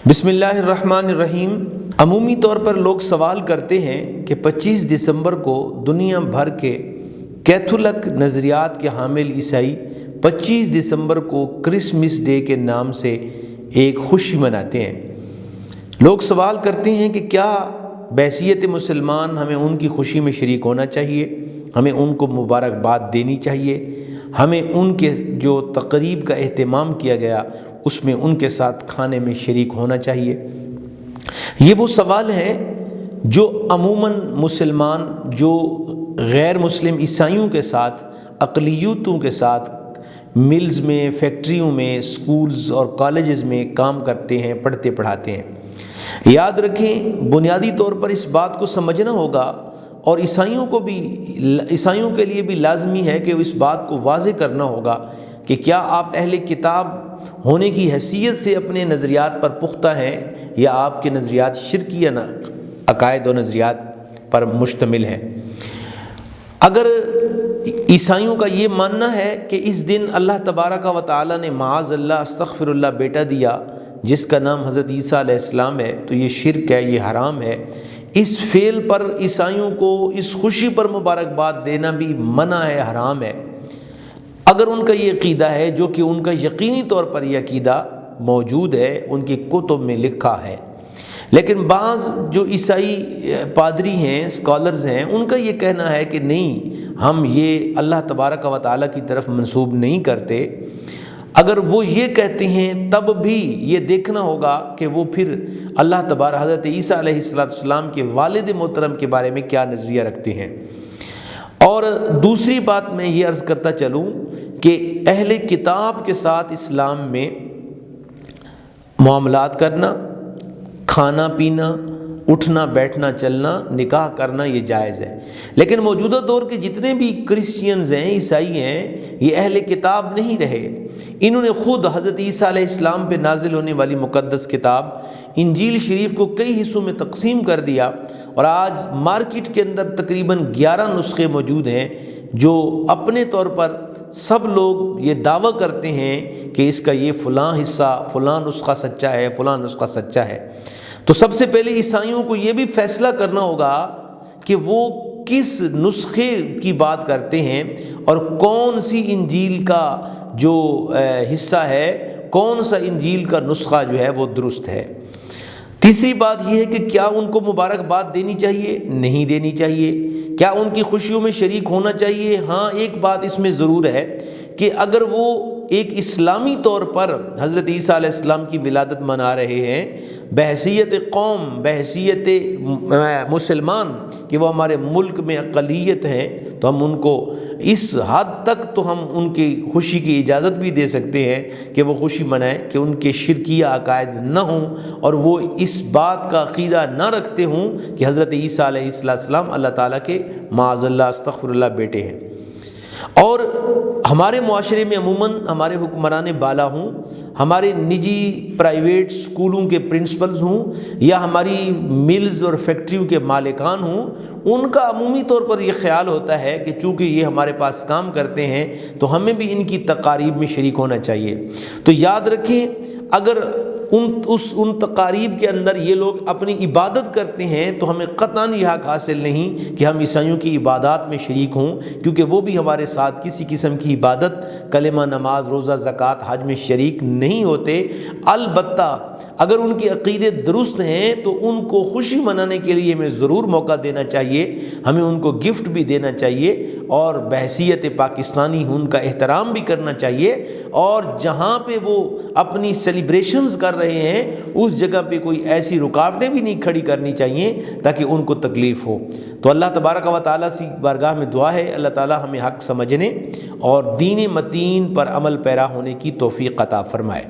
بسم اللہ الرحمن الرحیم۔ عمومی طور پر لوگ سوال کرتے ہیں کہ 25 دسمبر کو دنیا بھر کے کیتھولک نظریات کے حامل عیسائی 25 دسمبر کو کرسمس ڈے کے نام سے ایک خوشی مناتے ہیں۔ لوگ سوال کرتے ہیں کہ کیا بحیثیت مسلمان ہمیں ان کی خوشی میں شریک ہونا چاہیے، ہمیں ان کو مبارکباد دینی چاہیے، ہمیں ان کے جو تقریب کا اہتمام کیا گیا اس میں ان کے ساتھ کھانے میں شریک ہونا چاہیے۔ یہ وہ سوال ہیں جو عموماً مسلمان جو غیر مسلم عیسائیوں کے ساتھ، اقلیتوں کے ساتھ ملز میں، فیکٹریوں میں، سکولز اور کالجز میں کام کرتے ہیں، پڑھتے پڑھاتے ہیں۔ یاد رکھیں، بنیادی طور پر اس بات کو سمجھنا ہوگا اور عیسائیوں کے لیے بھی لازمی ہے کہ اس بات کو واضح کرنا ہوگا کہ کیا آپ اہل کتاب ہونے کی حیثیت سے اپنے نظریات پر پختہ ہیں یا آپ کے نظریات شرکیہ عقائد و نظریات پر مشتمل ہیں۔ اگر عیسائیوں کا یہ ماننا ہے کہ اس دن اللہ تبارک و تعالی نے معاذ اللہ استغفر اللہ بیٹا دیا جس کا نام حضرت عیسیٰ علیہ السلام ہے، تو یہ شرک ہے، یہ حرام ہے۔ اس فعل پر عیسائیوں کو اس خوشی پر مبارکباد دینا بھی منع ہے، حرام ہے۔ اگر ان کا یہ عقیدہ ہے، جو کہ ان کا یقینی طور پر یہ عقیدہ موجود ہے، ان کی کتب میں لکھا ہے، لیکن بعض جو عیسائی پادری ہیں، اسکالرز ہیں، ان کا یہ کہنا ہے کہ نہیں، ہم یہ اللہ تبارک و تعالیٰ کی طرف منسوب نہیں کرتے۔ اگر وہ یہ کہتے ہیں تب بھی یہ دیکھنا ہوگا کہ وہ پھر اللہ تبارک حضرت عیسیٰ علیہ السلام کے والد محترم کے بارے میں کیا نظریہ رکھتے ہیں۔ اور دوسری بات میں یہ عرض کرتا چلوں کہ اہل کتاب کے ساتھ اسلام میں معاملات کرنا، کھانا پینا، اٹھنا بیٹھنا چلنا، نکاح کرنا یہ جائز ہے، لیکن موجودہ دور کے جتنے بھی کرسچینز ہیں، عیسائی ہیں، یہ اہل کتاب نہیں رہے۔ انہوں نے خود حضرت عیسیٰ علیہ السلام پہ نازل ہونے والی مقدس کتاب انجیل شریف کو کئی حصوں میں تقسیم کر دیا، اور آج مارکیٹ کے اندر تقریباً 11 نسخے موجود ہیں جو اپنے طور پر سب لوگ یہ دعویٰ کرتے ہیں کہ اس کا یہ فلاں حصہ، فلاں نسخہ سچا ہے، فلاں نسخہ سچا ہے۔ تو سب سے پہلے عیسائیوں کو یہ بھی فیصلہ کرنا ہوگا کہ وہ کس نسخے کی بات کرتے ہیں اور کون سی انجیل کا جو حصہ ہے، کون سا انجیل کا نسخہ جو ہے وہ درست ہے۔ تیسری بات یہ ہے کہ کیا ان کو مبارکباد دینی چاہیے؟ نہیں دینی چاہیے۔ کیا ان کی خوشیوں میں شریک ہونا چاہیے؟ ہاں، ایک بات اس میں ضرور ہے کہ اگر وہ ایک اسلامی طور پر حضرت عیسیٰ علیہ السلام کی ولادت منا رہے ہیں، بحیثیت قوم، بحیثیت مسلمان کہ وہ ہمارے ملک میں اقلیت ہیں، تو ہم ان کو اس حد تک تو ہم ان کی خوشی کی اجازت بھی دے سکتے ہیں کہ وہ خوشی منائیں کہ ان کے شرکیہ عقائد نہ ہوں اور وہ اس بات کا عقیدہ نہ رکھتے ہوں کہ حضرت عیسیٰ علیہ السلام اللہ تعالیٰ کے معاذ اللہ استغفر اللہ بیٹے ہیں۔ اور ہمارے معاشرے میں عموماً ہمارے حکمران بالا ہوں، ہمارے نجی پرائیویٹ سکولوں کے پرنسپلز ہوں، یا ہماری ملز اور فیکٹریوں کے مالکان ہوں، ان کا عمومی طور پر یہ خیال ہوتا ہے کہ چونکہ یہ ہمارے پاس کام کرتے ہیں تو ہمیں بھی ان کی تقاریب میں شریک ہونا چاہیے۔ تو یاد رکھیں، اگر ان تقاریب کے اندر یہ لوگ اپنی عبادت کرتے ہیں تو ہمیں قطعاً یہ حق حاصل نہیں کہ ہم عیسائیوں کی عبادات میں شریک ہوں، کیونکہ وہ بھی ہمارے ساتھ کسی قسم کی عبادت، کلمہ، نماز، روزہ، زکوٰۃ، حج میں شریک نہیں ہوتے۔ البتہ اگر ان کے عقیدے درست ہیں تو ان کو خوشی منانے کے لیے ہمیں ضرور موقع دینا چاہیے، ہمیں ان کو گفٹ بھی دینا چاہیے، اور بحیثیت پاکستانی ان کا احترام بھی کرنا چاہیے، اور جہاں پہ وہ اپنی سیلیبریشنز کر رہے ہیں اس جگہ پہ کوئی ایسی رکاوٹیں بھی نہیں کھڑی کرنی چاہیے تاکہ ان کو تکلیف ہو۔ تو اللہ تبارک و تعالیٰ سے بارگاہ میں دعا ہے اللہ تعالیٰ ہمیں حق سمجھنے اور دین متین پر عمل پیرا ہونے کی توفیق عطا فرمائے۔